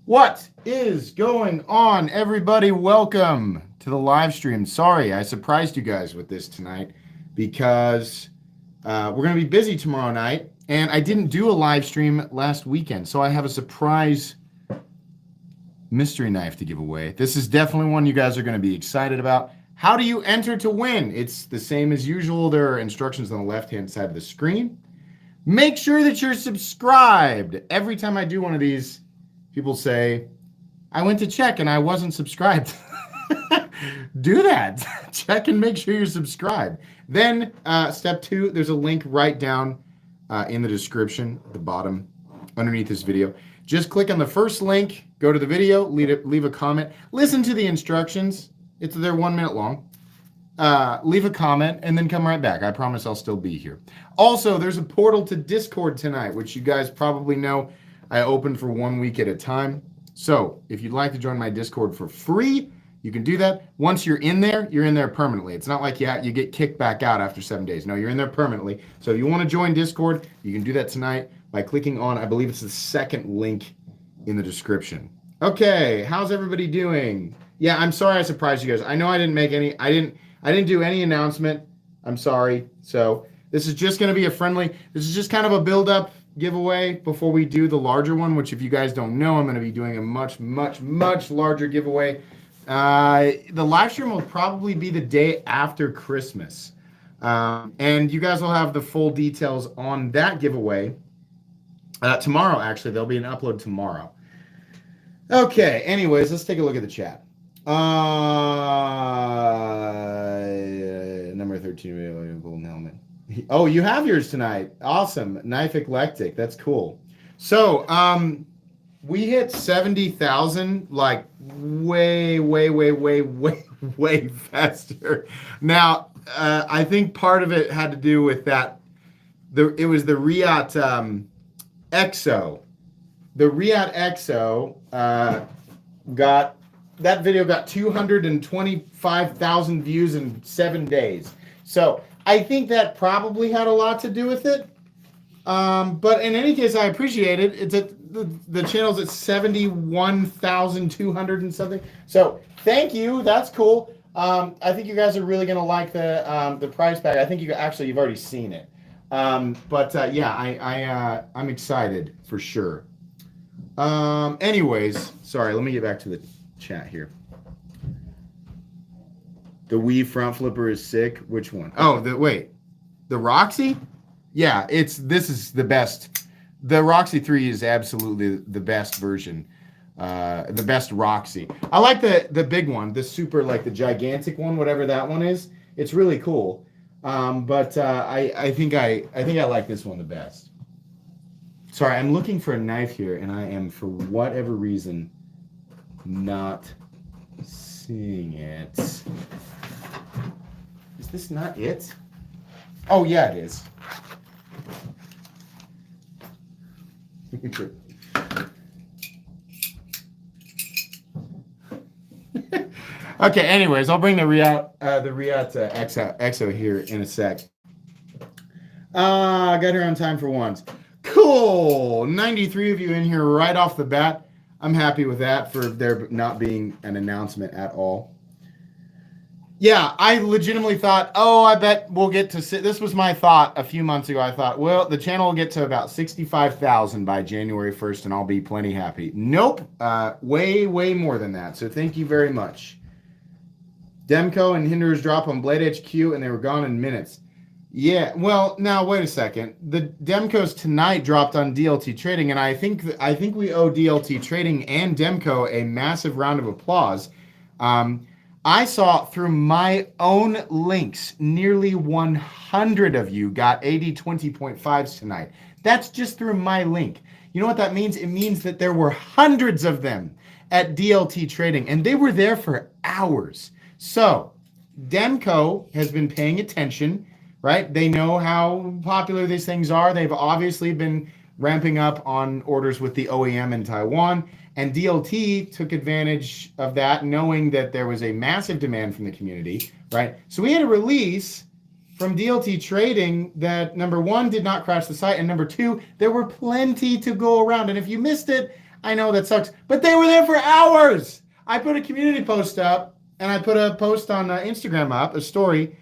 What is going on, everybody? Welcome to the live stream. Sorry, I surprised you guys with this tonight because we're going to be busy tomorrow night, and I didn't do a live stream last weekend, so I have a surprise mystery knife to give away. This is definitely one you guys are going to be excited about. How do you enter to win? It's the same as usual. There are instructions on the left-hand side of the screen. Make sure that you're subscribed. Every time I do one of these, people say, I went to check and I wasn't subscribed. Do that. Check and make sure you're subscribed. Then step 2, there's a link right down in the description at the bottom underneath this video. Just click on the first link, go to the video, leave a comment, listen to the instructions. They're 1 minute long. Leave a comment and then come right back. I promise I'll still be here. Also, there's a portal to Discord tonight, which you guys probably know I open for 1 week at a time. So if you'd like to join my Discord for free, you can do that. Once you're in there permanently. It's not like you get kicked back out after 7 days. No, you're in there permanently. So if you want to join Discord, you can do that tonight by clicking on, I believe it's the second link in the description. Okay, how's everybody doing? Yeah, I'm sorry I surprised you guys. I know I didn't do any announcement. I'm sorry. So this is just going to be this is just kind of a build-up giveaway before we do the larger one, which if you guys don't know, I'm going to be doing a much, much, much larger giveaway. The live stream will probably be the day after Christmas. And you guys will have the full details on that giveaway tomorrow, actually. There'll be an upload tomorrow. Okay, anyways, let's take a look at the chat. Number 13, golden helmet. Oh, you have yours tonight. Awesome. Knife Eclectic. That's cool. So, we hit 70,000 like way faster. Now, I think part of it had to do with that. It was the Riat EXO. The Riat EXO that video got 225,000 views in 7 days. So I think that probably had a lot to do with it. But in any case, I appreciate it. It's at the channel's at 71,200 and something. So thank you. That's cool. I think you guys are really gonna like the prize pack. I think you've already seen it. Yeah, I'm excited for sure. Anyways, sorry. Let me get back to the chat here. The Wii front flipper is sick. Which one? Oh, the Roxy? Yeah, this is the best. The Roxy 3 is absolutely the best version. The best Roxy. I like the big one, the super, like the gigantic one, whatever that one is. It's really cool. I think I like this one the best. Sorry, I'm looking for a knife here, and I am, for whatever reason, not seeing it. Is this not it? Oh, yeah, it is. Okay, anyways, I'll bring the Riat EXO here in a sec. Got here on time for once. Cool. 93 of you in here right off the bat. I'm happy with that, for there not being an announcement at all. Yeah, I legitimately thought, I bet we'll get to this was my thought a few months ago. I thought, well, the channel will get to about 65,000 by January 1st, and I'll be plenty happy. Nope, way more than that. So thank you very much. Demco and Hinderers drop on Blade HQ, and they were gone in minutes. Yeah, well, now wait a second. The Demcos tonight dropped on DLT Trading, and I think we owe DLT Trading and Demco a massive round of applause. I saw through my own links, nearly 100 of you got AD 20.5s tonight. That's just through my link. You know what that means? It means that there were hundreds of them at DLT Trading, and they were there for hours. So Demco has been paying attention, right? They know how popular these things are. They've obviously been ramping up on orders with the OEM in Taiwan, and DLT took advantage of that, knowing that there was a massive demand from the community, right? So we had a release from DLT Trading that, number one, did not crash the site, and number two, there were plenty to go around. And if you missed it, I know that sucks, but they were there for hours. I put a community post up, and I put a post on Instagram up, a story.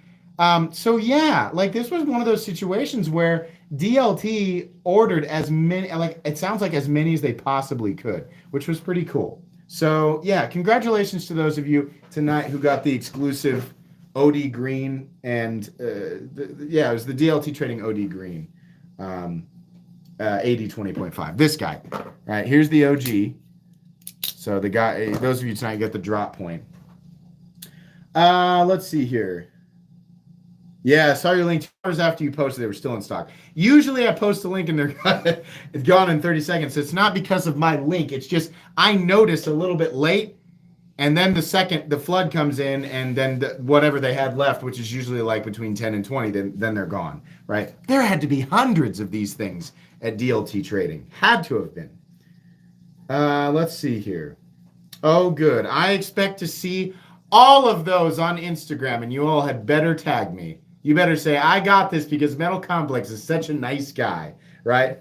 So yeah, like this was one of those situations where DLT ordered as many, like it sounds like as many as they possibly could, which was pretty cool. So yeah, congratulations to those of you tonight who got the exclusive OD green and yeah, it was the DLT trading OD green, AD 20.5. This guy, right? Here's the OG. So the guy, those of you tonight get the drop point. Let's see here. Yeah, I saw your link 2 hours after you posted. They were still in stock. Usually I post a link and they're it's gone in 30 seconds. It's not because of my link. It's just I noticed a little bit late, and then the flood comes in, and then whatever they had left, which is usually like between 10 and 20, then they're gone, right? There had to be hundreds of these things at DLT Trading. Had to have been. Let's see here. Oh, good. I expect to see all of those on Instagram, and you all had better tag me. You better say, I got this because Metal Complex is such a nice guy, right?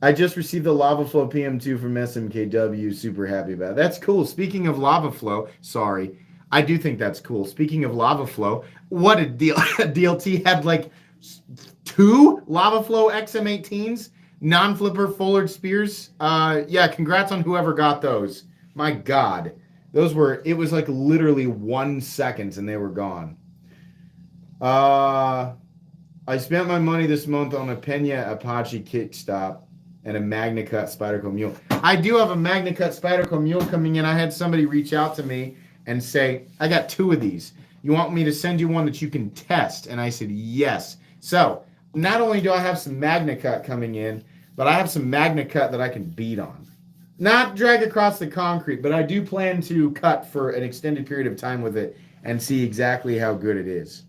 I just received the Lava Flow PM2 from SMKW. Super happy about it. That's cool. Speaking of Lava Flow, sorry, I do think that's cool. Speaking of Lava Flow, what a deal. DLT had like 2 Lava Flow XM18s, non-flipper Fullard Spears. Yeah, congrats on whoever got those. My God. It was like literally 1 second and they were gone. I spent my money this month on a Pena Apache kickstop and a MagnaCut Spyderco Mule. I do have a MagnaCut Spyderco Mule coming in. I had somebody reach out to me and say, I got 2 of these. You want me to send you one that you can test? And I said, yes. So not only do I have some MagnaCut coming in, but I have some MagnaCut that I can beat on. Not drag across the concrete, but I do plan to cut for an extended period of time with it and see exactly how good it is.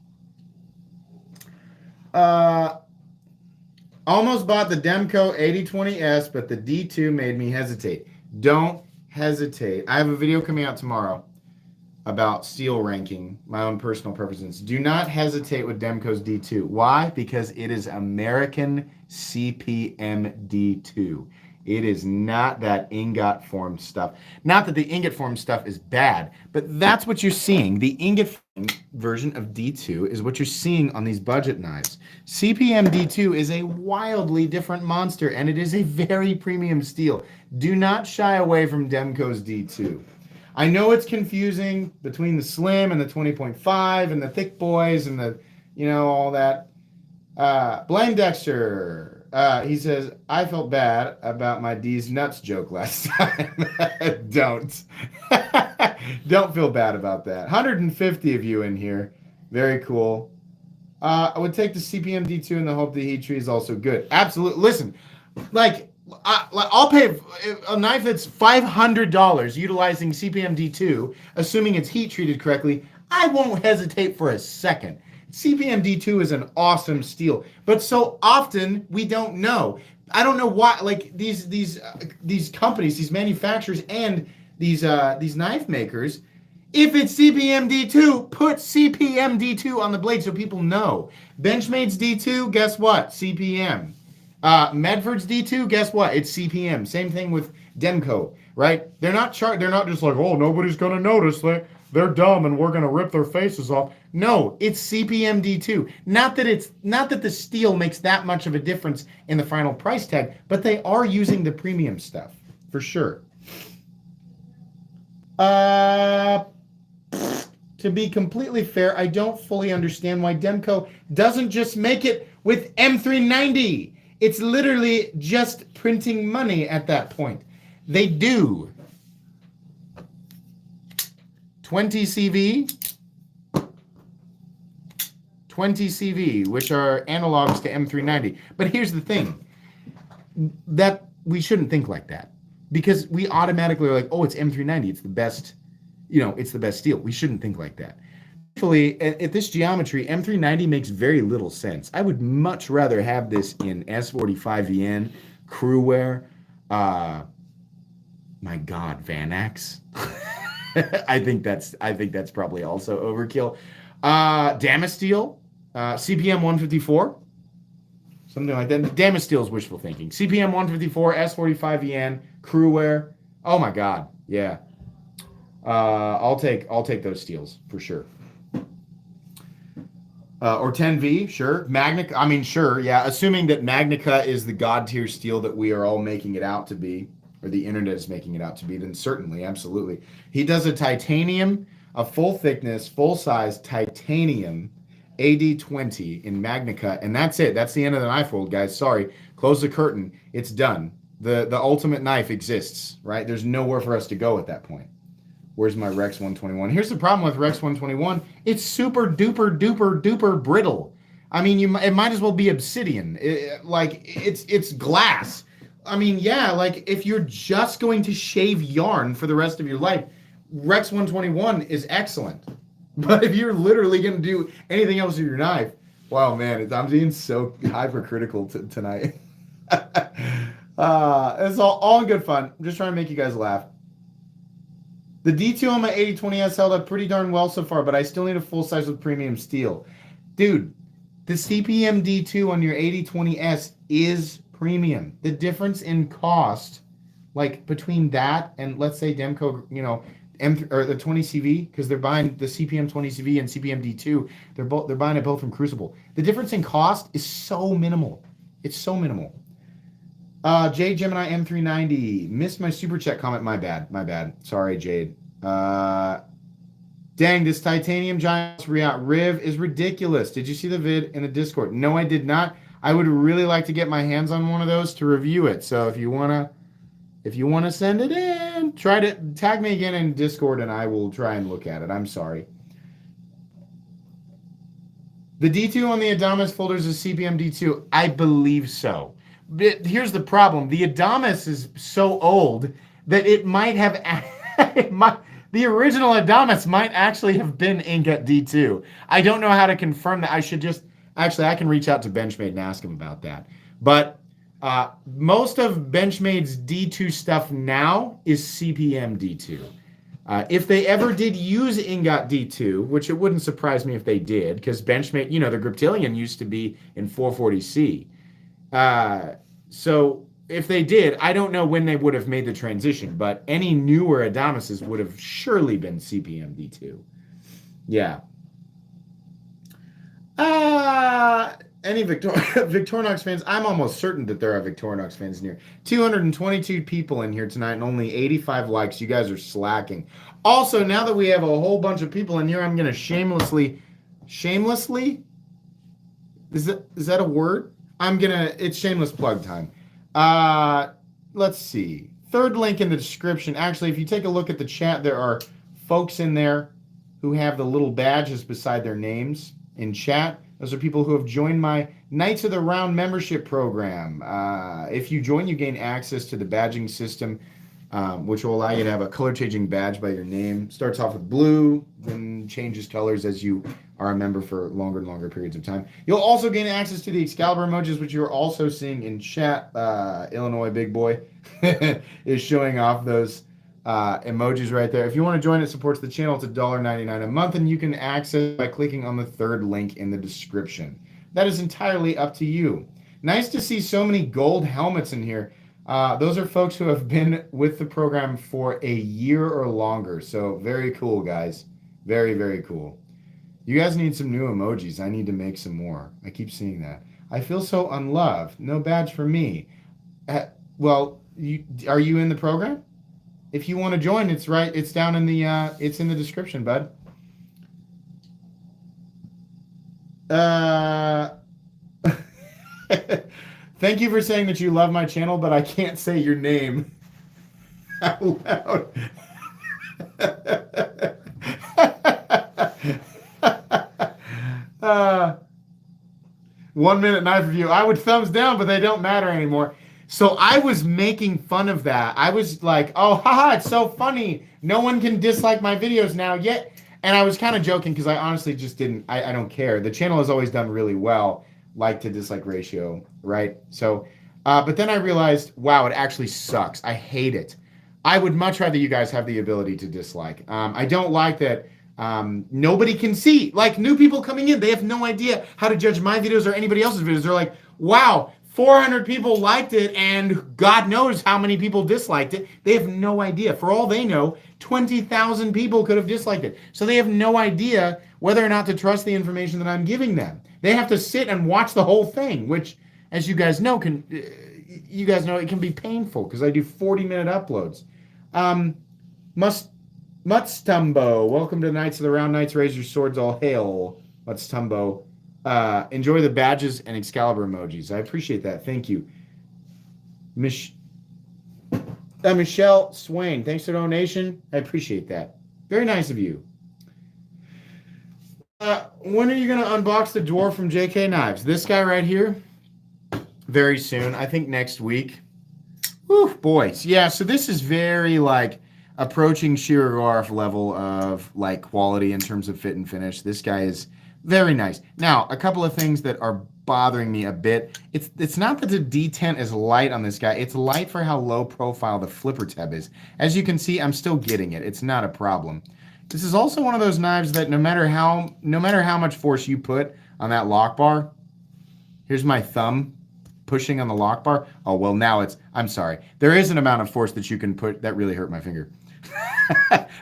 Almost bought the Demco 8020S, but the D2 made me hesitate. Don't hesitate. I have a video coming out tomorrow about steel ranking, my own personal preferences. Do not hesitate with Demco's D2. Why? Because it is American CPM D2. It is not that ingot form stuff. Not that the ingot form stuff is bad, but that's what you're seeing. The ingot version of D2 is what you're seeing on these budget knives. CPM D2 is a wildly different monster, and it is a very premium steel. Do not shy away from Demco's D2. I know it's confusing between the slim and the 20.5 and the thick boys and the, all that. Blame Dexter. He says, I felt bad about my D's nuts joke last time. Don't. Don't feel bad about that. 150 of you in here. Very cool. I would take the CPM D2 in the hope the heat tree is also good. Absolutely. Listen, I'll pay a knife that's $500 utilizing CPM D2, assuming it's heat treated correctly. I won't hesitate for a second. CPM D2 is an awesome steel, but so often we don't know. I don't know why, like these companies, these manufacturers, and these knife makers. If it's CPM D2, put CPM D2 on the blade so people know. Benchmade's D2, guess what? CPM. Medford's D2, guess what? It's CPM. Same thing with Demco, right? They're not just like, oh, nobody's gonna notice. They're dumb and we're gonna rip their faces off. No, it's CPM D2. Not that the steel makes that much of a difference in the final price tag, but they are using the premium stuff for sure. To be completely fair, I don't fully understand why Demco doesn't just make it with M390. It's literally just printing money at that point. They do. 20 CV, which are analogs to M390. But here's the thing, that we shouldn't think like that, because we automatically are like, oh, it's M390, it's the best, it's the best steel. We shouldn't think like that. Actually, at this geometry, M390 makes very little sense. I would much rather have this in S45VN, crew wear, my God, Vanax. I think that's probably also overkill. Damasteel, CPM 154. Something like that. Damage Steel is wishful thinking. CPM 154, S45VN, Crewware. Oh my God, yeah. I'll take those steels for sure. Or 10V, sure. Magnica, I mean, sure, yeah. Assuming that Magnica is the god tier steel that we are all making it out to be, or the internet is making it out to be, then certainly, absolutely. He does a titanium, a full thickness, full size titanium AD20 in Magnica, and that's it. That's the end of the knife world, guys. Sorry. Close the curtain. It's done. The ultimate knife exists, right? There's nowhere for us to go at that point. Where's my Rex 121? Here's the problem with Rex 121. It's super duper duper duper brittle. I mean, it might as well be obsidian. It's glass. I mean, yeah, like if you're just going to shave yarn for the rest of your life, Rex 121 is excellent. But if you're literally going to do anything else with your knife, wow, man, I'm being so hypercritical tonight. It's all good fun. I'm just trying to make you guys laugh. The D2 on my 8020S held up pretty darn well so far, but I still need a full size with premium steel. Dude, the CPM D2 on your 8020S is premium. The difference in cost, like between that and let's say Demco, you know, or the 20CV, because they're buying the CPM 20CV and CPM D2, they're buying it both from Crucible. The difference in cost is so minimal. It's so minimal. Jade Gemini M390 missed my super chat comment. My bad. Sorry, Jade. Dang, this titanium giant Riv is ridiculous. Did you see the vid in the Discord? No, I did not. I would really like to get my hands on one of those to review it. So if you wanna send it in, try to tag me again in Discord and I will try and look at it. I'm sorry. The D2 on the Adamas folders is CPM D2. I believe so. But here's the problem. The Adamas is so old that it might have... the original Adamas might actually have been Ingot D2. I don't know how to confirm that. I should just... Actually, I can reach out to Benchmade and ask him about that. But most of Benchmade's D2 stuff now is CPM D2. If they ever did use Ingot D2, which it wouldn't surprise me if they did, because Benchmade, you know, the Griptilian used to be in 440C. So if they did, I don't know when they would have made the transition, but any newer Adamases would have surely been CPM D2. Yeah. Any Victorinox fans? I'm almost certain that there are Victorinox fans in here. 222 people in here tonight and only 85 likes. You guys are slacking. Also, now that we have a whole bunch of people in here, I'm going to shamelessly, is that a word? It's shameless plug time. Let's see. Third link in the description. Actually, if you take a look at the chat, there are folks in there who have the little badges beside their names in chat. Those are people who have joined my Knights of the Round membership program. If you join, you gain access to the badging system, which will allow you to have a color-changing badge by your name. Starts off with blue, then changes colors as you are a member for longer and longer periods of time. You'll also gain access to the Excalibur emojis, which you're also seeing in chat. Illinois Big Boy is showing off those emojis right there. If you want to join, it supports the channel. It's $1.99 a month, and you can access by clicking on the third link in the description. That is entirely up to you. Nice to see so many gold helmets in here. Those are folks who have been with the program for a year or longer. So very cool, guys. Very, very cool. You guys need some new emojis. I need to make some more. I keep seeing that. I feel so unloved. No badge for me. Well, are you in the program? If you want to join, it's right. It's down in the. It's in the description, bud. Thank you for saying that you love my channel, but I can't say your name out loud. 1 minute knife review. I would thumbs down, but they don't matter anymore. So I was making fun of that. I was like, oh, haha, it's so funny. No one can dislike my videos now yet. And I was kind of joking because I honestly just didn't, I don't care. The channel has always done really well, like to dislike ratio, right? So, but then I realized, wow, it actually sucks. I hate it. I would much rather you guys have the ability to dislike. I don't like that nobody can see. Like new people coming in, they have no idea how to judge my videos or anybody else's videos. They're like, wow, 400 people liked it, and God knows how many people disliked it. They have no idea. For all they know, 20,000 people could have disliked it. So they have no idea whether or not to trust the information that I'm giving them. They have to sit and watch the whole thing, which, as you guys know, it can be painful because I do 40-minute uploads. Mutstumbo, welcome to Knights of the Round. Knights, raise your swords, all hail. Mutstumbo. Enjoy the badges and Excalibur emojis. I appreciate that. Thank you. Michelle Swain, thanks for the donation. I appreciate that. Very nice of you. When are you going to unbox the dwarf from JK Knives? This guy right here? Very soon. I think next week. Whew, boys. Yeah, so this is very, like, approaching Shirogorov level of, like, quality in terms of fit and finish. This guy is very nice. Now, a couple of things that are bothering me a bit. It's not that the detent is light on this guy. It's light for how low profile the flipper tab is. As you can see, I'm still getting it. It's not a problem. This is also one of those knives that no matter how much force you put on that lock bar, here's my thumb pushing on the lock bar. Oh, well, now I'm sorry. There is an amount of force that you can put. That really hurt my finger.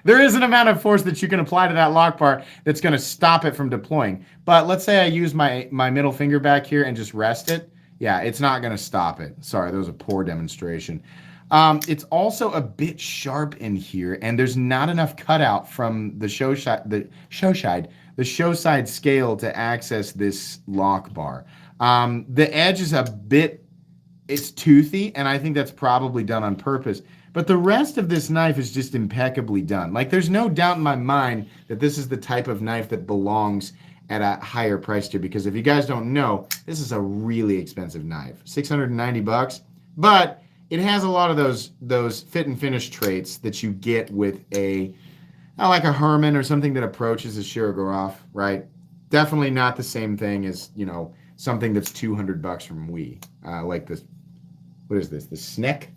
There is an amount of force that you can apply to that lock bar that's going to stop it from deploying. But let's say I use my middle finger back here and just rest it. Yeah, it's not going to stop it. Sorry, that was a poor demonstration. It's also a bit sharp in here, and there's not enough cutout from the show side scale to access this lock bar. The edge is it's toothy, and I think that's probably done on purpose. But the rest of this knife is just impeccably done. Like, there's no doubt in my mind that this is the type of knife that belongs at a higher price tier, because if you guys don't know, this is a really expensive knife. $690, but it has a lot of those fit and finish traits that you get with like a Herman or something that approaches a Shirogorov, right? Definitely not the same thing as, something that's $200 from WE. Like this, what is this? The Sneck?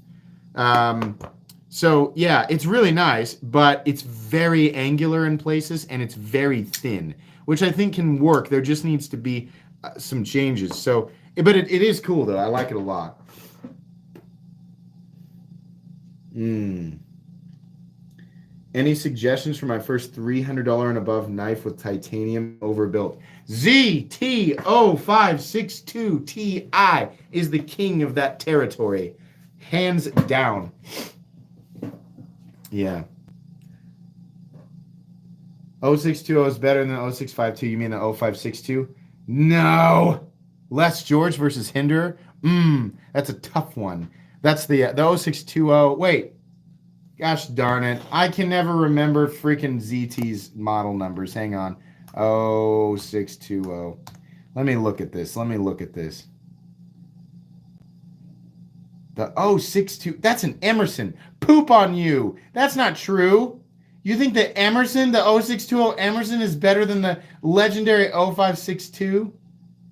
So yeah, it's really nice, but it's very angular in places and it's very thin, which I think can work. There just needs to be some changes. So, but it is cool though. I like it a lot. Any suggestions for my first $300 and above knife with titanium overbuilt? ZT0562Ti is the king of that territory. Hands down. Yeah. 0620 is better than 0652. You mean the 0562? No. Les George versus Hinder? That's a tough one. That's the 0620. Wait. Gosh darn it. I can never remember freaking ZT's model numbers. Hang on. 0620. Let me look at this. The 062, that's an Emerson. Poop on you. That's not true. You think the 0620 Emerson is better than the legendary 0562?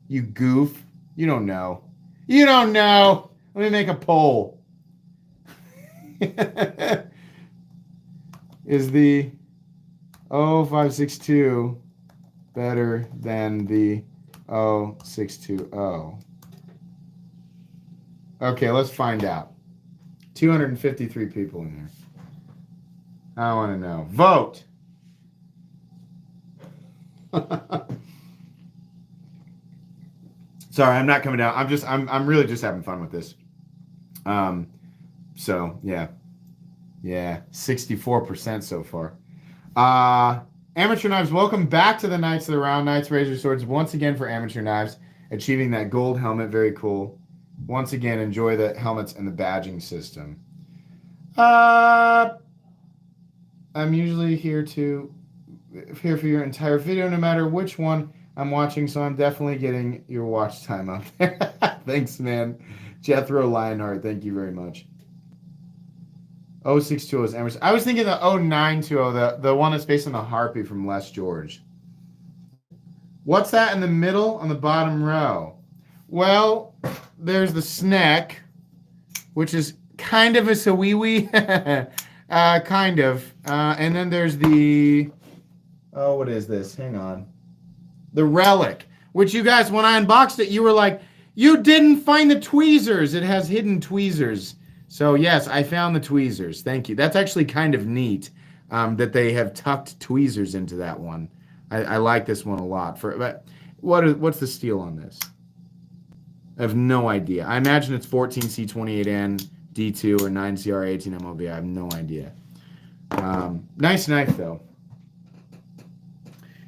You goof. You don't know. Let me make a poll. Is the 0562 better than the 0620? Okay, let's find out. 253 people in there. I want to know. Vote. Sorry, I'm not coming down. I'm really just having fun with this. So yeah. Yeah, 64% so far. Amateur Knives, welcome back to the Knights of the Round. Knights Razor Swords once again for Amateur Knives, achieving that gold helmet. Very cool. Once again, enjoy the helmets and the badging system. I'm usually here for your entire video, no matter which one I'm watching, so I'm definitely getting your watch time up there. Thanks, man. Jethro Lionheart, thank you very much. 0620 is Emerson. I was thinking the 0920, the one that's based on the Harpy from Les George. What's that in the middle on the bottom row? Well, there's the Sneck, which is kind of a Sawiwi. Kind of. And then there's the... what is this? Hang on. The Relic, which you guys, when I unboxed it, you were like, You didn't find the tweezers. It has hidden tweezers. So yes, I found the tweezers. Thank you. That's actually kind of neat that they have tucked tweezers into that one. I like this one a lot. But what's the steel on this? I have no idea. I imagine it's 14C28N D2 or 9CR18 MOB. I have no idea. Nice knife though.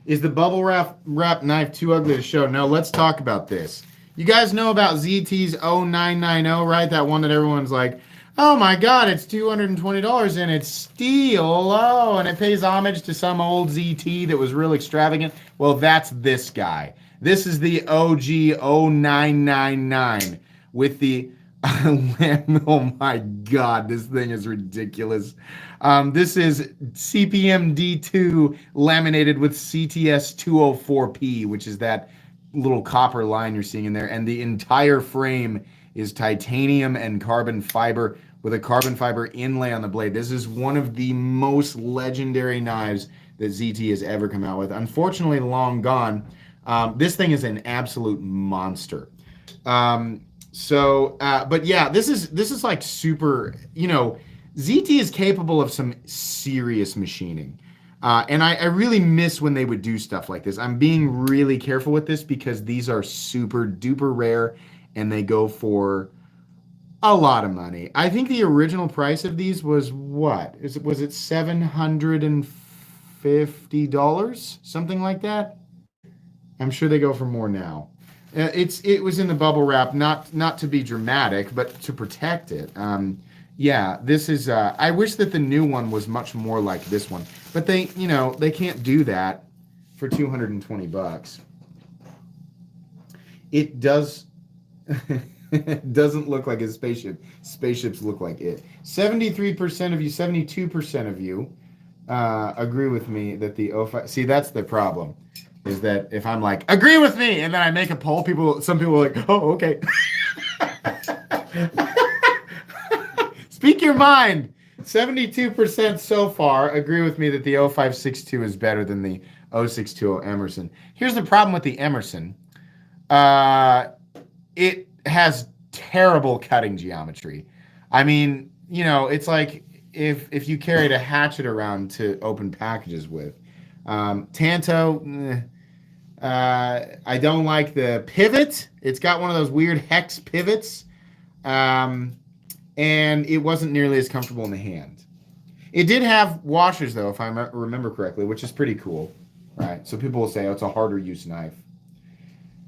Is the bubble wrap knife too ugly to show? No, let's talk about this. You guys know about ZT's 0990, right? That one that everyone's like, oh my God, it's $220 and it's steel. Oh, and it pays homage to some old ZT that was real extravagant. Well, that's this guy. This is the OG 0999 with the, oh my God, this thing is ridiculous. This is CPM D2 laminated with CTS 204P, which is that little copper line you're seeing in there, and the entire frame is titanium and carbon fiber with a carbon fiber inlay on the blade. This is one of the most legendary knives that ZT has ever come out with. Unfortunately, long gone. This thing is an absolute monster. But yeah, this is like super, ZT is capable of some serious machining. And I really miss when they would do stuff like this. I'm being really careful with this because these are super duper rare and they go for a lot of money. I think the original price of these was what? Was it $750? Something like that? I'm sure they go for more now. It was in the bubble wrap, not to be dramatic, but to protect it. Yeah, this is. I wish that the new one was much more like this one, but they can't do that for $220. It does. It doesn't look like a spaceship. Spaceships look like it. 73% of you, 72% of you, agree with me that the O5. See, that's the problem. Is that if I'm like, agree with me, and then I make a poll, some people are like, oh, okay. Speak your mind. 72% so far agree with me that the 0562 is better than the 0620 Emerson. Here's the problem with the Emerson. It has terrible cutting geometry. I mean, it's like if you carried a hatchet around to open packages with. Tanto, I don't like the pivot. It's got one of those weird hex pivots. And it wasn't nearly as comfortable in the hand. It did have washers, though, if I remember correctly, which is pretty cool, right? So people will say, oh, it's a harder use knife.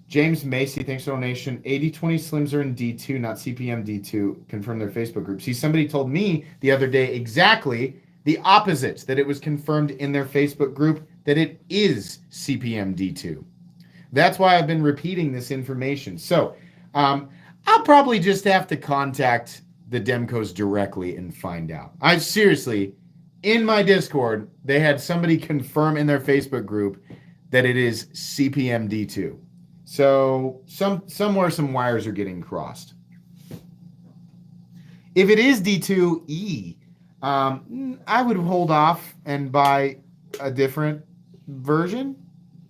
James Macy, thanks for the donation. 8020 Slims are in D2, not CPM D2. Confirm their Facebook group. See, somebody told me the other day exactly the opposite, that it was confirmed in their Facebook group that it is CPM D2. That's why I've been repeating this information. So I'll probably just have to contact the Demcos directly and find out. I seriously, in my Discord, they had somebody confirm in their Facebook group that it is CPM D2. So somewhere some wires are getting crossed. If it is D2E, I would hold off and buy a different version.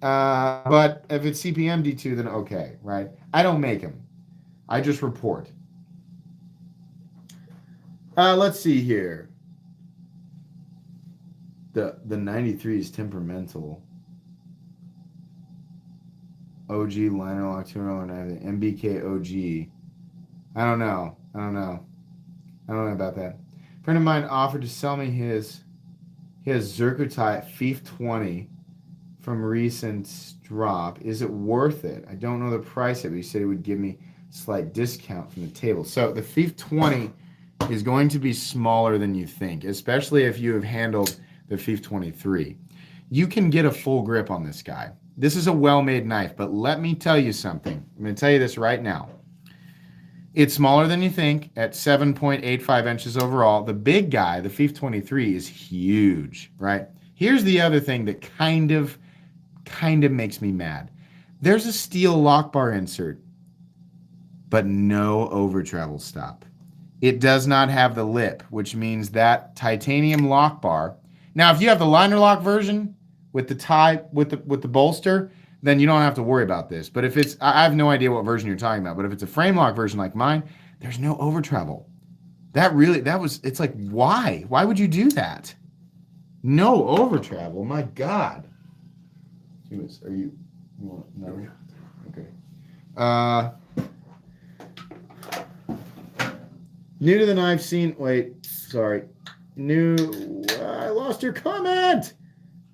But if it's CPM D2, then okay, right? I don't make them. I just report. Let's see here. The 93 is temperamental. OG liner lock 209 MBK OG. I don't know about that. A friend of mine offered to sell me his Zircotype FIF 20 from recent drop. Is it worth it? I don't know the price of it, but he said he would give me a slight discount from the table. So the FIF 20 is going to be smaller than you think, especially if you have handled the FIF 23. You can get a full grip on this guy. This is a well-made knife, but let me tell you something. I'm going to tell you this right now. It's smaller than you think at 7.85 inches overall. The big guy, the FIF 23, is huge, right? Here's the other thing that kind of makes me mad. There's a steel lock bar insert, but no over travel stop. It does not have the lip, which means that titanium lock bar. Now, if you have the liner lock version with the tie with the bolster, then you don't have to worry about this. But if it's, I have no idea what version you're talking about, but if it's a frame lock version like mine, there's no over travel. It's like, why? Why would you do that? No over travel, my God. Are you no? Okay. New to the knife scene. Wait, sorry. I lost your comment.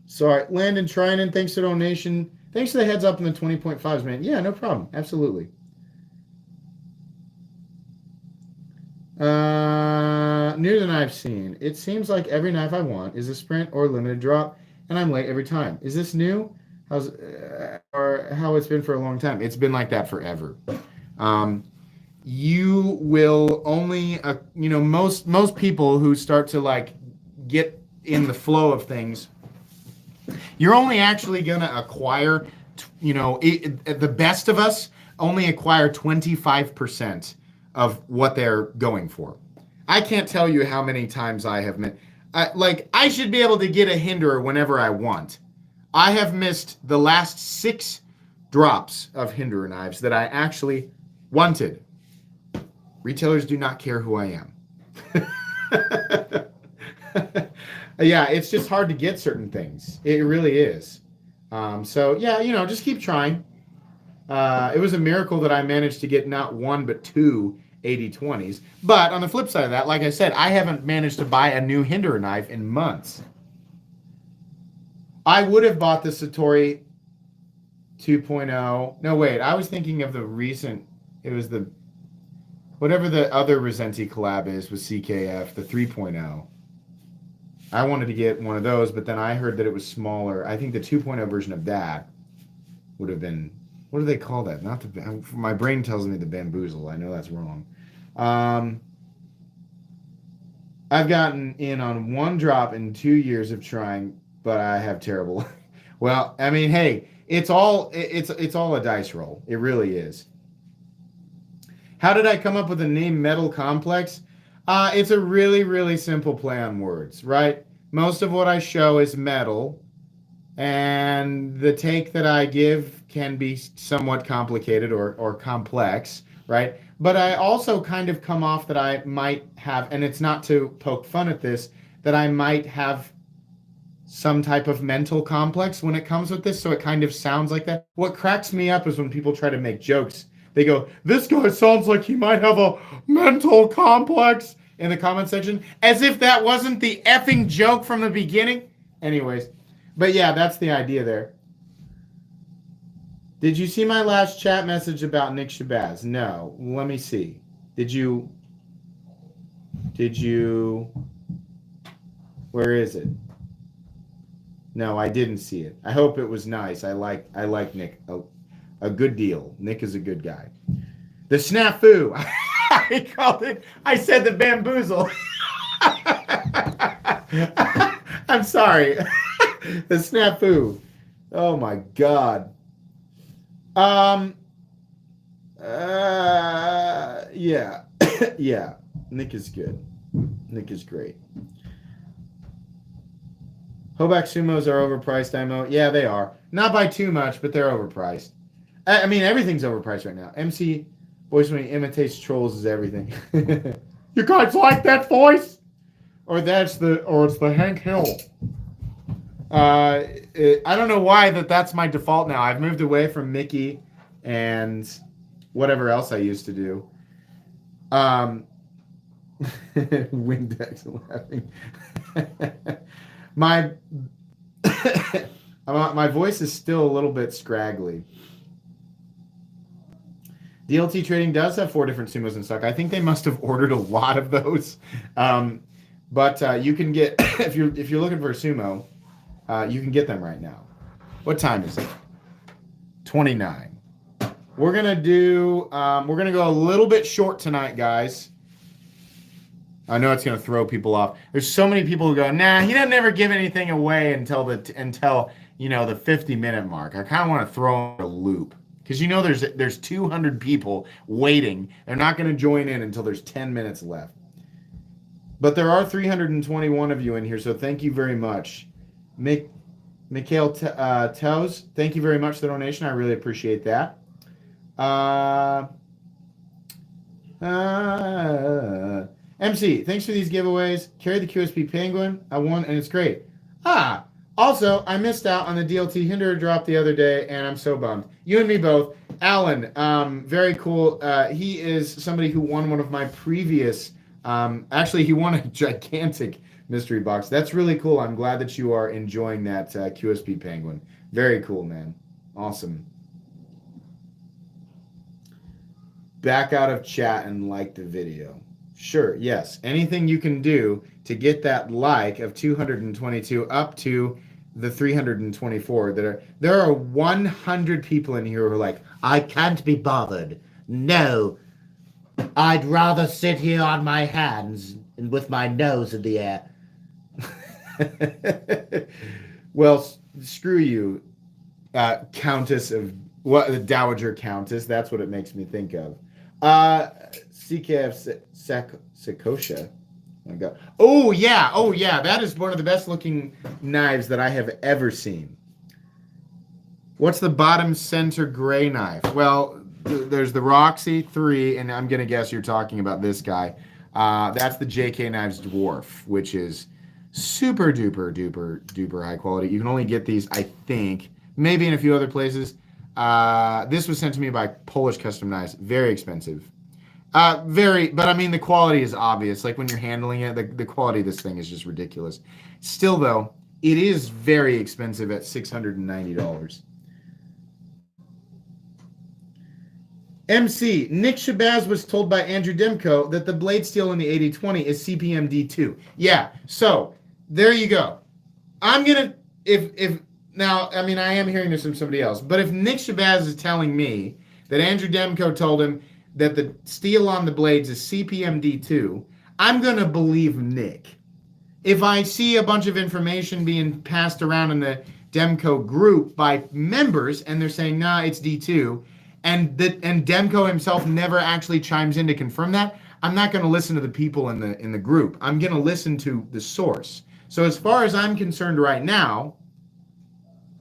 Sorry. Landon Trinan, thanks for the donation. Thanks for the heads up in the 20.5s, man. Yeah, no problem. Absolutely. New to the knife scene. It seems like every knife I want is a sprint or limited drop, and I'm late every time. Is this new? Or how it's been for a long time? It's been like that forever. You will only, most people who start to like get in the flow of things, you're only actually gonna acquire, the best of us only acquire 25% of what they're going for. I can't tell you how many times I have missed. I should be able to get a hinderer whenever I want. I have missed the last 6 drops of hinderer knives that I actually wanted. Retailers do not care who I am. Yeah, it's just hard to get certain things. It really is. So yeah, just keep trying. It was a miracle that I managed to get not 1 but 2 80/20s. But on the flip side of that, like I said, I haven't managed to buy a new hinderer knife in months. I would have bought the Satori 2.0. No, wait, I was thinking of the recent. It was the whatever the other Resenti collab is with CKF, the 3.0. I wanted to get one of those, but then I heard that it was smaller. I think the 2.0 version of that would have been, what do they call that? Not the, my brain tells me the bamboozle. I know that's wrong. I've gotten in on 1 drop in 2 years of trying, but I have terrible. Well, I mean, hey, it's all a dice roll. It really is. How did I come up with the name Metal Complex? It's a really, really simple play on words, right? Most of what I show is metal, and the take that I give can be somewhat complicated or complex, right? But I also kind of come off that I might have, and it's not to poke fun at this, that I might have some type of mental complex when it comes with this, so it kind of sounds like that. What cracks me up is when people try to make jokes. They go, this guy sounds like he might have a mental complex in the comment section, as if that wasn't the effing joke from the beginning. Anyways, but yeah, that's the idea there. Did you see my last chat message about Nick Shabazz? No. Let me see. Did you? Where is it? No, I didn't see it. I hope it was nice. I like Nick a good deal. Nick is a good guy. The snafu. I called it. I said the bamboozle. I'm sorry. The snafu. Oh my God. Yeah. Yeah. Nick is good. Nick is great. Hoback sumos are overpriced, Imo. Yeah, they are. Not by too much, but they're overpriced. I mean, everything's overpriced right now. MC voice when he imitates trolls is everything. You guys like that voice? Or it's the Hank Hill. I don't know why that's my default now. I've moved away from Mickey and whatever else I used to do. Windex laughing. My voice is still a little bit scraggly. DLT Trading does have 4 different sumos in stock. I think they must have ordered a lot of those. But you can get if you're looking for a sumo, you can get them right now. What time is it? 29. We're gonna go a little bit short tonight, guys. I know it's gonna throw people off. There's so many people who go, nah, he doesn't ever give anything away until the 50-minute mark. I kind of want to throw him a loop. Because there's 200 people waiting. They're not going to join in until there's 10 minutes left. But there are 321 of you in here, so thank you very much. Mikhail Toes, thank you very much for the donation. I really appreciate that. MC, thanks for these giveaways. Carry the QSP Penguin. I won, and it's great. Also, I missed out on the DLT Hinderer drop the other day, and I'm so bummed. You and me both. Alan, very cool. He is somebody who won one of my previous. Actually, he won a gigantic mystery box. That's really cool. I'm glad that you are enjoying that QSP Penguin. Very cool, man. Awesome. Back out of chat and like the video. Sure, yes. Anything you can do to get that like of 222 up to the 324 there are 100 people in here who are like, I can't be bothered. No. I'd rather sit here on my hands and with my nose in the air. Well, screw you, Countess of what, the Dowager Countess. That's what it makes me think of. CKF Sakosha. Oh my God. Oh yeah. That is one of the best looking knives that I have ever seen. What's the bottom center gray knife? Well, there's the Roxy 3, and I'm gonna guess you're talking about this guy. That's the JK Knives Dwarf, which is super duper high quality. You can only get these, I think, maybe in a few other places. This was sent to me by Polish Custom Knives. Very expensive. But I mean, the quality is obvious. Like when you're handling it, the quality of this thing is just ridiculous. Still, though, it is very expensive at $690. MC, Nick Shabazz was told by Andrew Demko that the blade steel in the 8020 is CPM D2. Yeah, so there you go. I'm gonna if now, I mean, I am hearing this from somebody else, but if Nick Shabazz is telling me that Andrew Demko told him that the steel on the blades is CPM D2, I'm gonna believe Nick. If I see a bunch of information being passed around in the Demko group by members and they're saying, nah, it's D2, and Demko himself never actually chimes in to confirm that, I'm not going to listen to the people in the group. I'm going to listen to the source. So as far as I'm concerned right now,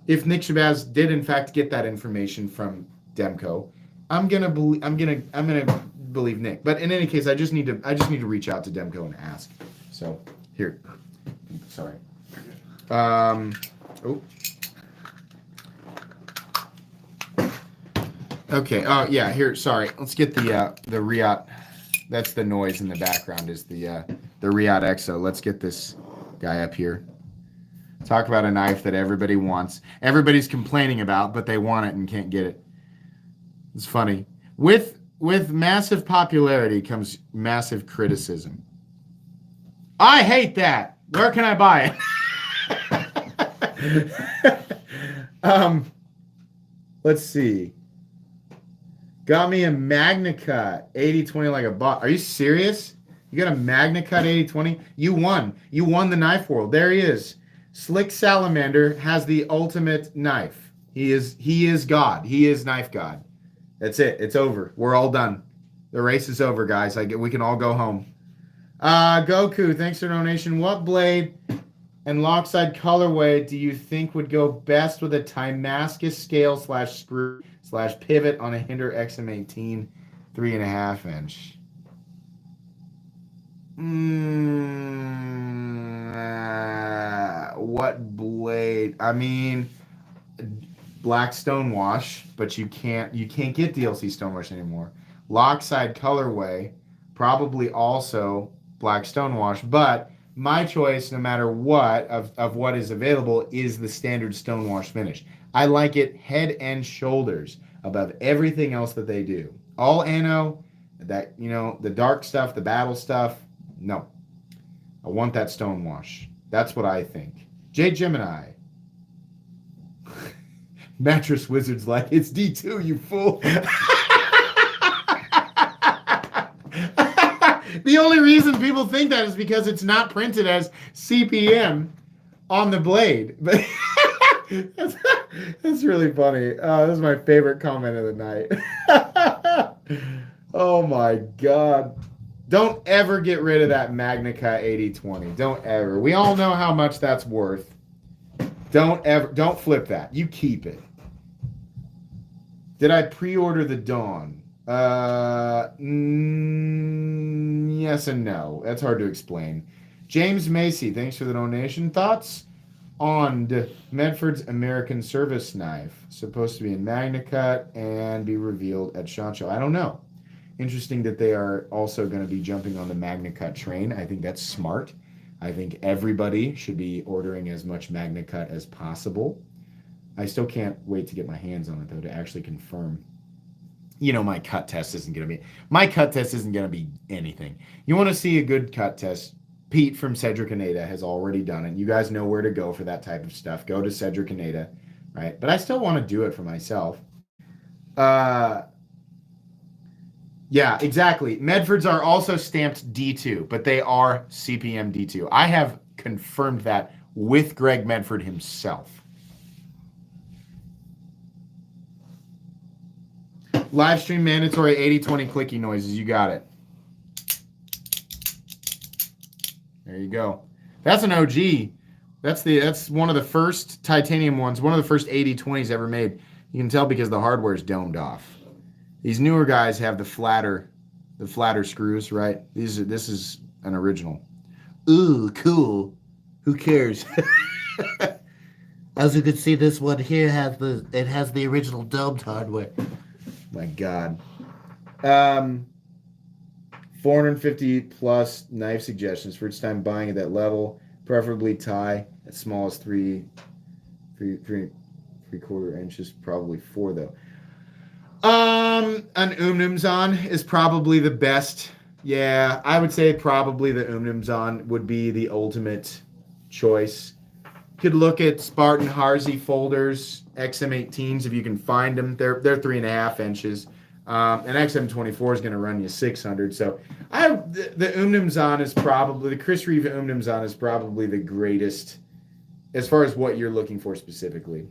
if Nick Shabazz did in fact get that information from Demko, I'm gonna believe Nick. But in any case, I just need to reach out to Demko and ask. So here, sorry. Okay. Oh yeah. Here. Sorry. Let's get the Riot. That's the noise in the background. Is the Riot Exo. Let's get this guy up here. Talk about a knife that everybody wants. Everybody's complaining about, but they want it and can't get it. It's funny. With massive popularity comes massive criticism. I hate that. Where can I buy it? Let's see. Got me a Magna Cut 8020 like a bot. Are you serious? You got a Magna Cut 8020? You won. You won the knife world. There he is. Slick Salamander has the ultimate knife. He is God. He is knife God. That's it. It's over. We're all done. The race is over, guys. We can all go home. Goku, thanks for the donation. What blade and lockside colorway do you think would go best with a Timascus scale / screw / pivot on a Hinder XM18 3.5 inch? What blade? I mean, black stonewash, but you can't get DLC stonewash anymore. Lockside colorway, probably also black stonewash, but my choice, no matter what, of what is available, is the standard stonewash finish. I like it head and shoulders above everything else that they do. All ano, that, the dark stuff, the battle stuff, no. I want that stonewash. That's what I think. J Gemini. Mattress Wizard's like, it's D2, you fool. The only reason people think that is because it's not printed as CPM on the blade. But that's really funny. This is my favorite comment of the night. Oh my God. Don't ever get rid of that Magna Cut 8020. Don't ever. We all know how much that's worth. Don't flip that. You keep it. Did I pre-order the Dawn? Yes and no. That's hard to explain. James Macy, thanks for the donation. Thoughts on Medford's American Service knife, supposed to be in MagnaCut and be revealed at SHOT Show. I don't know. Interesting that they are also going to be jumping on the MagnaCut train. I think that's smart. I think everybody should be ordering as much MagnaCut as possible. I still can't wait to get my hands on it, though, to actually confirm. My cut test isn't going to be anything. You want to see a good cut test? Pete from Cedric Aneda has already done it. You guys know where to go for that type of stuff. Go to Cedric Aneda, right? But I still want to do it for myself. Yeah, exactly. Medfords are also stamped D2, but they are CPM D2. I have confirmed that with Greg Medford himself. Live stream mandatory 80-20 clicky noises. You got it. There you go. That's an OG. That's one of the first titanium ones, one of the first 80-20s ever made. You can tell because the hardware is domed off. These newer guys have the flatter screws, right? This is an original. Ooh, cool. Who cares? As you can see, this one here has the original domed hardware. My God. 450 plus knife suggestions. First time buying at that level. Preferably tie as small as 3/4 inches. Probably 4 though. An Knonsense is probably the best. Yeah, I would say probably the Knonsense would be the ultimate choice. Could look at Spartan Harzy folders, XM18s if you can find them. They're 3.5 inches. An XM24 is going to run you 600. So the Knonsense is probably, the Chris Reeve Knonsense is probably the greatest as far as what you're looking for specifically.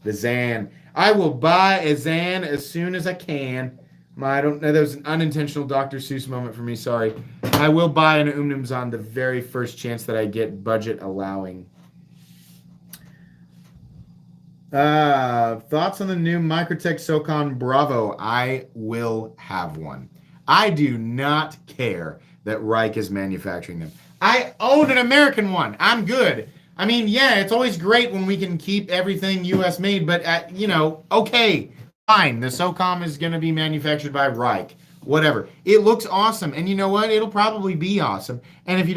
The Zan. I will buy a Zan as soon as I can. I don't know. That was an unintentional Dr. Seuss moment for me. Sorry. I will buy an Knonsense the very first chance that I get, budget allowing. Thoughts on the new Microtech SOCON Bravo? I will have one. I do not care that Reich is manufacturing them. I own an American one. I'm good. I mean, yeah, it's always great when we can keep everything U.S. made, but, okay, fine. The SOCOM is going to be manufactured by Reich. Whatever. It looks awesome. And you know what? It'll probably be awesome. And if you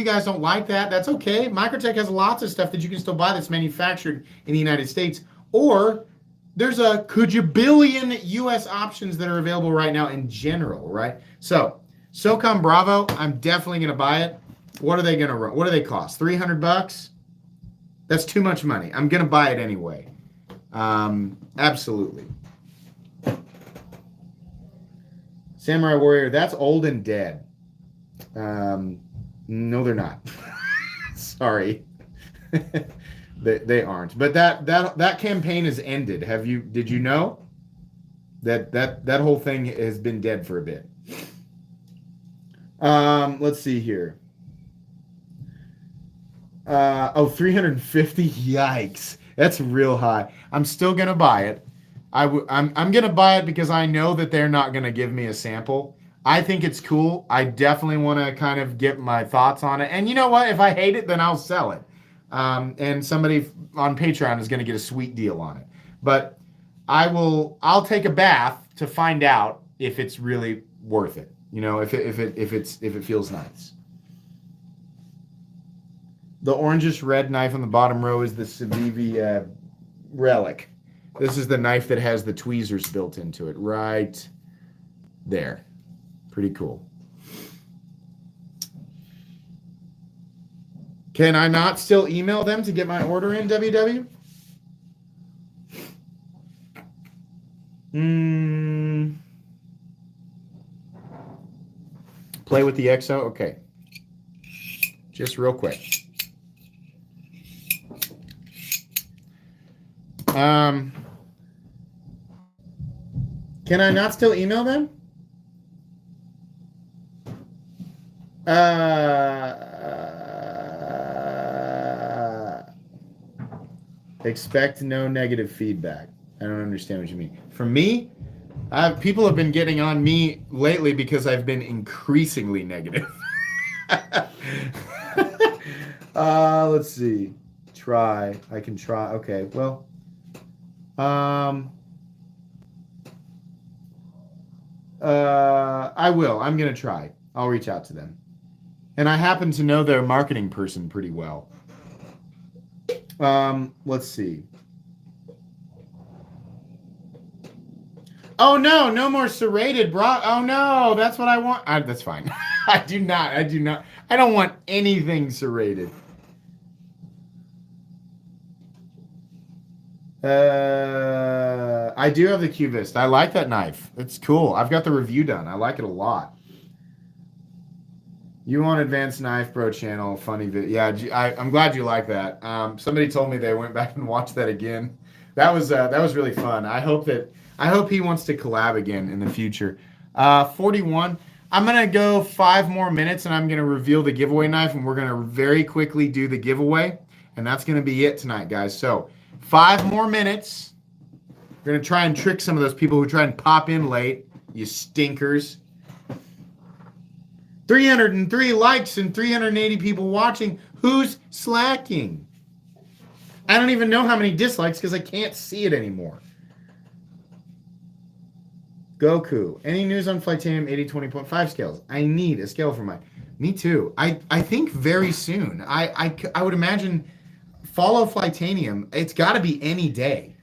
guys don't like that, that's okay. Microtech has lots of stuff that you can still buy that's manufactured in the United States. Or there's a billion US options that are available right now in general, right? So, SOCOM Bravo, I'm definitely going to buy it. What are they going to run? What do they cost? $300? That's too much money. I'm going to buy it anyway. Absolutely. Samurai Warrior, that's old and dead. No, they're not. Sorry. they aren't. But that campaign has ended. Did you know? That whole thing has been dead for a bit. Let's see here. 350? Yikes. That's real high. I'm still going to buy it. I'm going to buy it because I know that they're not going to give me a sample. I think it's cool. I definitely want to kind of get my thoughts on it. And you know what? If I hate it, then I'll sell it. And somebody on Patreon is going to get a sweet deal on it. But I'll take a bath to find out if it's really worth it. If it feels nice. The orangish red knife on the bottom row is the Civivi Relic. This is the knife that has the tweezers built into it right there. Pretty cool. Can I not still email them to get my order in, WW? Play with the XO? Okay. Just real quick. Can I not still email them? Expect no negative feedback. I don't understand what you mean. For me, people have been getting on me lately because I've been increasingly negative. Let's see. Try. I can try. Okay. Well, I will. I'm gonna try. I'll reach out to them. And I happen to know their marketing person pretty well. Let's see. Oh no, no more serrated bra. Oh no, that's what I want. That's fine. I do not. I don't want anything serrated. I do have the Cubist. I like that knife. It's cool. I've got the review done. I like it a lot. You want Advanced Knife Pro channel, funny video. Yeah, I'm glad you like that. Somebody told me they went back and watched that again. That was really fun. I hope he wants to collab again in the future. 41. I'm gonna go 5 more minutes and I'm gonna reveal the giveaway knife and we're gonna very quickly do the giveaway and that's gonna be it tonight, guys. So 5 more minutes. We're gonna try and trick some of those people who try and pop in late. You stinkers. 303 likes and 380 people watching. Who's slacking? I don't even know how many dislikes because I can't see it anymore. Goku. Any news on Flightanium 80-20.5 scales? I need a scale for mine. Me too. I think very soon. I would imagine follow Flightanium. It's got to be any day.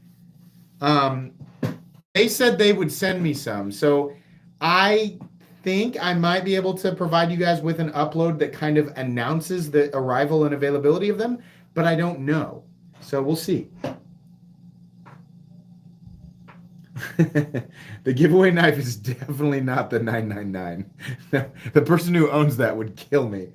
They said they would send me some. So I think I might be able to provide you guys with an upload that kind of announces the arrival and availability of them, but I don't know. So we'll see. The giveaway knife is definitely not the 999. The person who owns that would kill me.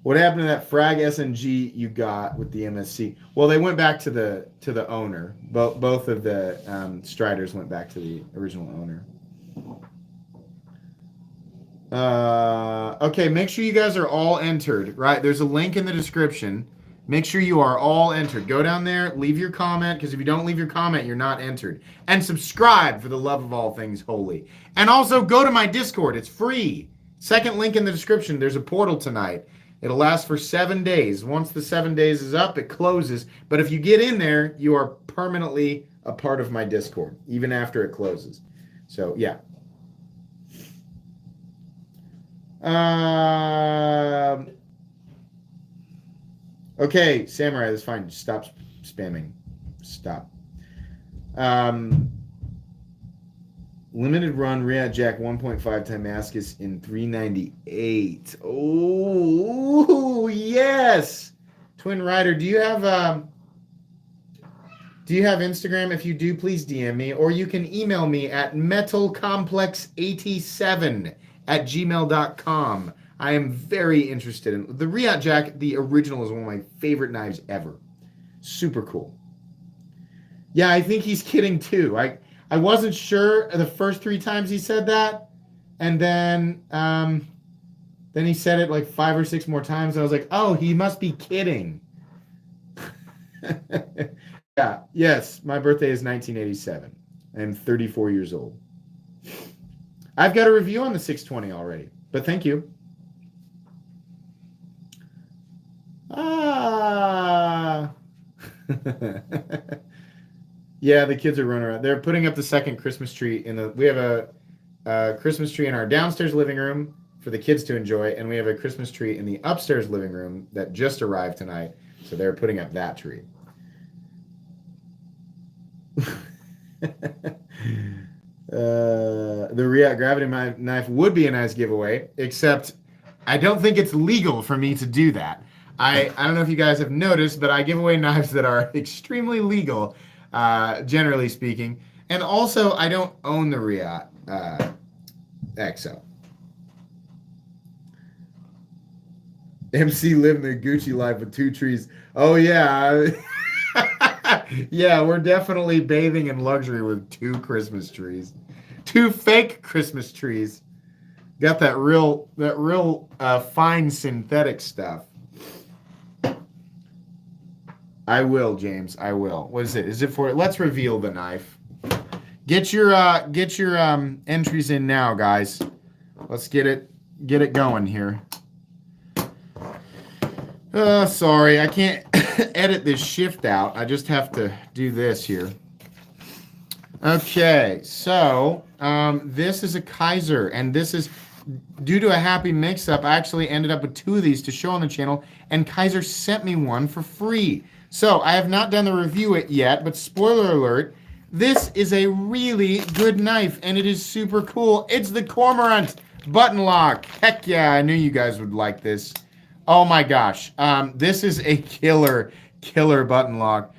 What happened to that Frag SNG you got with the MSC? Well, they went back to the owner. Both of the Striders went back to the original owner. Okay, make sure you guys are all entered, right? There's a link in the description. Make sure you are all entered. Go down there, leave your comment, because if you don't leave your comment, you're not entered. And subscribe for the love of all things holy. And also go to my Discord. It's free. Second link in the description. There's a portal tonight. It'll last for 7 days. Once the 7 days is up, it closes. But if you get in there, you are permanently a part of my Discord, even after it closes. So, yeah. Okay, Samurai, that's fine. Just stop spamming. Stop. Limited run React Jack 1.5 Damascus in 398. Oh yes, Twin Rider. Do you have Instagram? If you do, please DM me, or you can email me at metalcomplex87@gmail.com. I am very interested in the React Jack. The original is one of my favorite knives ever. Super cool. Yeah, I think he's kidding too. I wasn't sure the first 3 times he said that, and then he said it like 5 or 6 more times. And I was like, oh, he must be kidding. Yeah, yes, my birthday is 1987. I am 34 years old. I've got a review on the 620 already, but thank you. Yeah, the kids are running around. They're putting up the second Christmas tree we have a Christmas tree in our downstairs living room for the kids to enjoy, and we have a Christmas tree in the upstairs living room that just arrived tonight. So they're putting up that tree. The React Gravity knife would be a nice giveaway, except I don't think it's legal for me to do that. I don't know if you guys have noticed, but I give away knives that are extremely legal, generally speaking. And also, I don't own the React XO. MC living the Gucci life with 2 trees. Oh, yeah. Yeah, we're definitely bathing in luxury with 2 Christmas trees. 2 fake Christmas trees. Got that real fine synthetic stuff. I will, James. I will. What is it? Is it for? Let's reveal the knife. Get your entries in now, guys. Let's get it going here. Sorry, I can't edit this shift out. I just have to do this here. Okay, so this is a Kaiser, and this is due to a happy mix-up. I actually ended up with 2 of these to show on the channel, and Kaiser sent me one for free. So I have not done the review it yet, but spoiler alert, this is a really good knife, and it is super cool. It's the Cormorant button lock. Heck yeah, I knew you guys would like this. Oh my gosh, this is a killer button lock.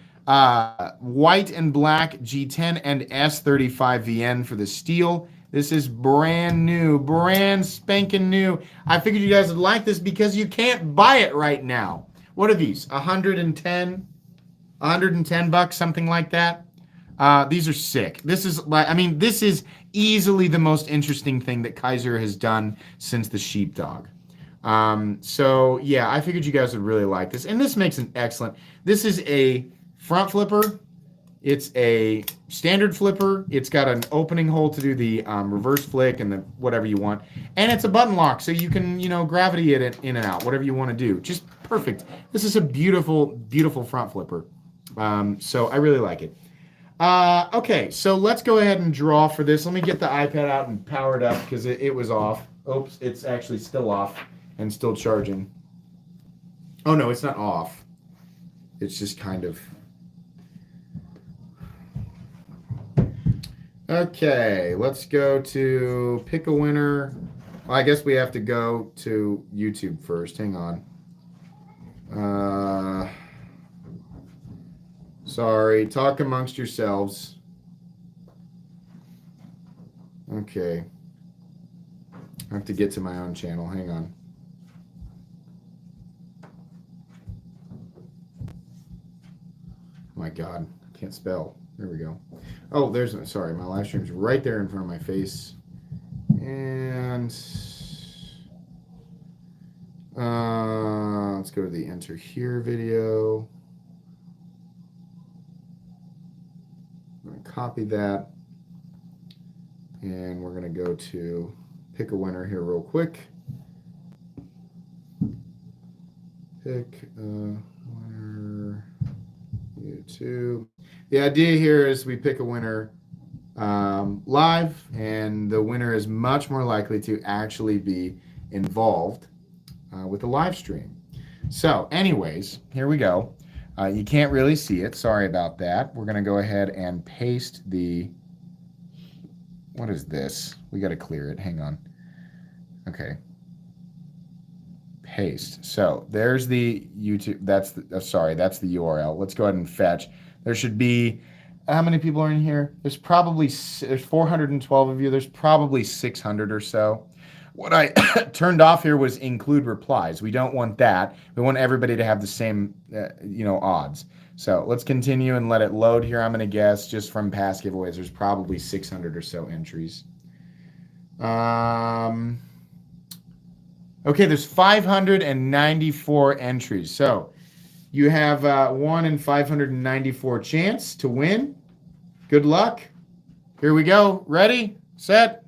White and black G10 and S35 VN for the steel. This is brand new, brand spanking new. I figured you guys would like this because you can't buy it right now. What are these? 110 bucks, something like that. These are sick. This is this is easily the most interesting thing that Kaiser has done since the sheepdog. So yeah, I figured you guys would really like this. And this makes an excellent, this is a front flipper. It's a standard flipper. It's got an opening hole to do the reverse flick and the whatever you want. And it's a button lock, so you can, gravity it in and out, whatever you want to do. Just perfect. This is a beautiful front flipper. So I really like it. Okay, so let's go ahead and draw for this. Let me get the iPad out and power it up because it was off. Oops, it's actually still off and still charging. Oh no, it's not off. It's just kind of... Okay, let's go to pick a winner. Well, I guess we have to go to YouTube first. Hang on. Sorry, talk amongst yourselves. Okay. I have to get to my own channel. Hang on. Oh my God, I can't spell. There we go. Oh, sorry, my live stream's right there in front of my face. And let's go to the enter here video. I'm going to copy that. And we're going to go to pick a winner here real quick. Pick a winner. YouTube. The idea here is we pick a winner live, and the winner is much more likely to actually be involved with the live stream. So anyways, here we go. You can't really see it. Sorry about that. We're going to go ahead and paste the... What is this? We got to clear it. Hang on. Okay. Paste. So there's the YouTube. That's the URL. Let's go ahead and fetch. There should be, how many people are in here? There's 412 of you. There's probably 600 or so. What I turned off here was include replies. We don't want that. We want everybody to have the same, odds. So let's continue and let it load here. I'm going to guess just from past giveaways, there's probably 600 or so entries. Okay, there's 594 entries. So you have 1 in 594 chance to win. Good luck. Here we go. Ready, set.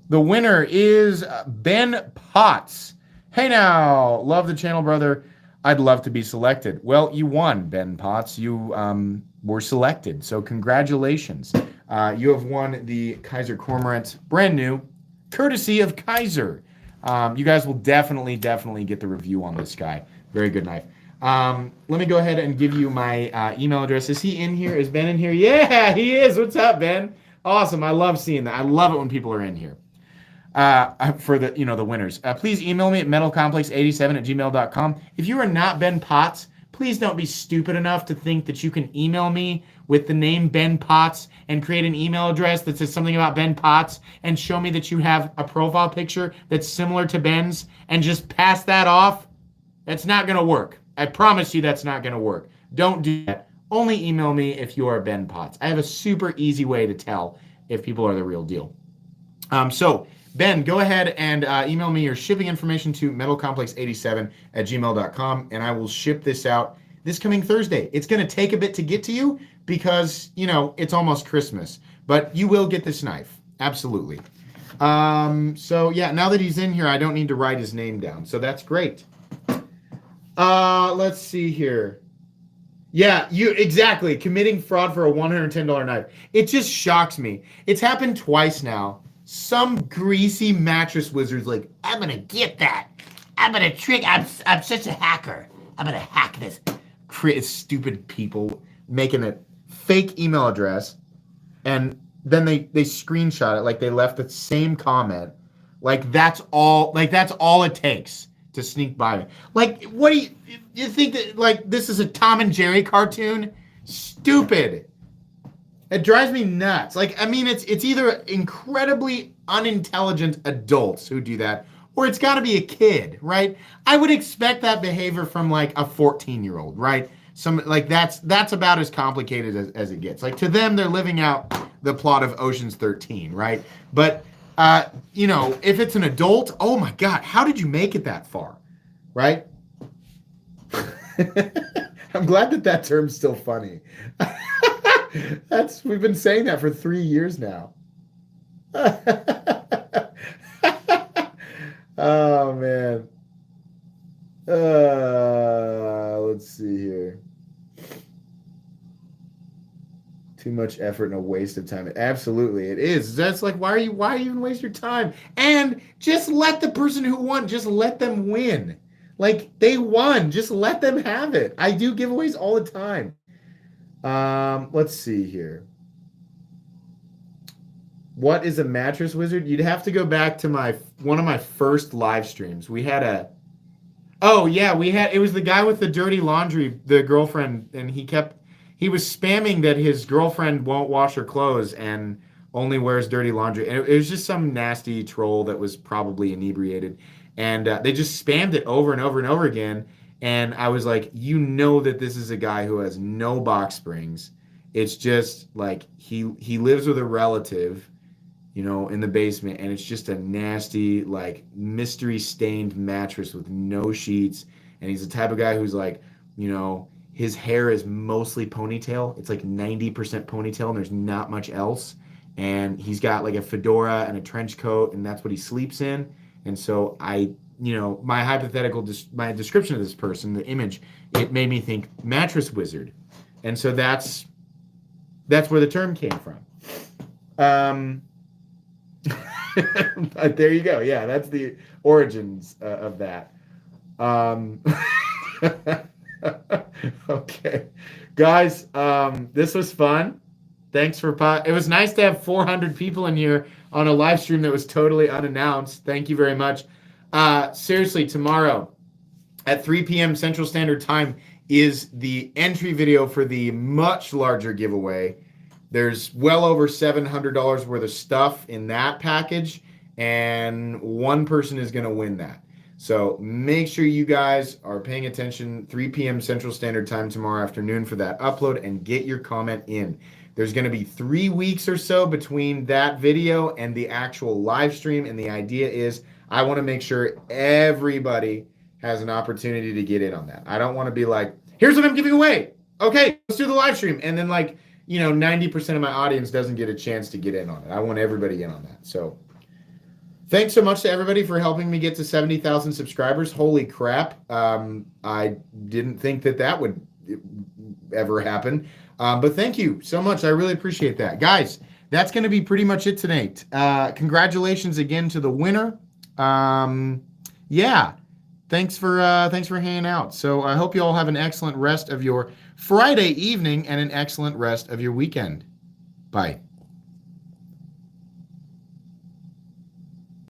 The winner is Ben Potts. Hey now, love the channel, brother. I'd love to be selected. Well, you won, Ben Potts. You were selected, so congratulations. You have won the Kaiser Cormorant, brand new, courtesy of Kaiser. You guys will definitely get the review on this guy. Very good knife. Let me go ahead and give you my email address. Is he in here? Is Ben in here? Yeah, he is. What's up, Ben? Awesome. I love seeing that. I love it when people are in here. For the the winners. Please email me at metalcomplex87@gmail.com. If you are not Ben Potts, please don't be stupid enough to think that you can email me with the name Ben Potts and create an email address that says something about Ben Potts and show me that you have a profile picture that's similar to Ben's and just pass that off. That's not going to work. I promise you that's not going to work. Don't do that. Only email me if you are Ben Potts. I have a super easy way to tell if people are the real deal. So Ben, go ahead and email me your shipping information to metalcomplex87@gmail.com, and I will ship this out this coming Thursday. It's going to take a bit to get to you because, it's almost Christmas, but you will get this knife. Absolutely. So yeah, now that he's in here, I don't need to write his name down. So that's great. Let's see here. Yeah, exactly. Committing fraud for a $110 knife. It just shocks me. It's happened twice now. Some greasy mattress wizard's like, I'm gonna get that. I'm gonna trick. I'm such a hacker. I'm gonna hack this. Stupid people making a fake email address, and then they screenshot it like they left the same comment. Like that's all it takes to sneak by me. Like, what do you think that, like, this is a Tom and Jerry cartoon? Stupid. It drives me nuts. Like, I mean, it's either incredibly unintelligent adults who do that, or it's got to be a kid, right? I would expect that behavior from like a 14-year-old, right? That's about as complicated as it gets. Like, to them, they're living out the plot of Ocean's 13, right? But if it's an adult, oh my God, how did you make it that far, right? I'm glad that term's still funny. We've been saying that for 3 years now. Oh man. Let's see here. Too much effort and a waste of time. Absolutely, it is. That's like, why even waste your time? And just let the person who won, just let them win. Like, they won. Just let them have it. I do giveaways all the time. Let's see here. What is a mattress wizard? You'd have to go back to one of my first live streams. It was the guy with the dirty laundry, the girlfriend, and he was spamming that his girlfriend won't wash her clothes and only wears dirty laundry. And it was just some nasty troll that was probably inebriated. And they just spammed it over and over and over again. And I was like, that this is a guy who has no box springs. It's just like he lives with a relative, in the basement. And it's just a nasty, like, mystery stained mattress with no sheets. And he's the type of guy who's like, his hair is mostly ponytail. It's like 90% ponytail and there's not much else. And he's got like a fedora and a trench coat, and that's what he sleeps in. And so my description of this person, the image, it made me think mattress wizard. And so that's where the term came from. But there you go. Yeah, that's the origins of that. Okay, guys, this was fun. Thanks for it was nice to have 400 people in here on a live stream that was totally unannounced. Thank you very much. Seriously, tomorrow at 3 p.m. Central Standard Time is the entry video for the much larger giveaway. There's well over $700 worth of stuff in that package, and one person is going to win that. So make sure you guys are paying attention, 3 p.m. Central Standard Time tomorrow afternoon for that upload, and get your comment in. There's going to be 3 weeks or so between that video and the actual live stream, and the idea is I want to make sure everybody has an opportunity to get in on that. I don't want to be like, here's what I'm giving away. Okay, let's do the live stream. And then 90% of my audience doesn't get a chance to get in on it. I want everybody in on that. So thanks so much to everybody for helping me get to 70,000 subscribers. Holy crap. I didn't think that would ever happen. But thank you so much. I really appreciate that. Guys, that's going to be pretty much it tonight. Congratulations again to the winner. Thanks for hanging out. So I hope you all have an excellent rest of your Friday evening and an excellent rest of your weekend. Bye.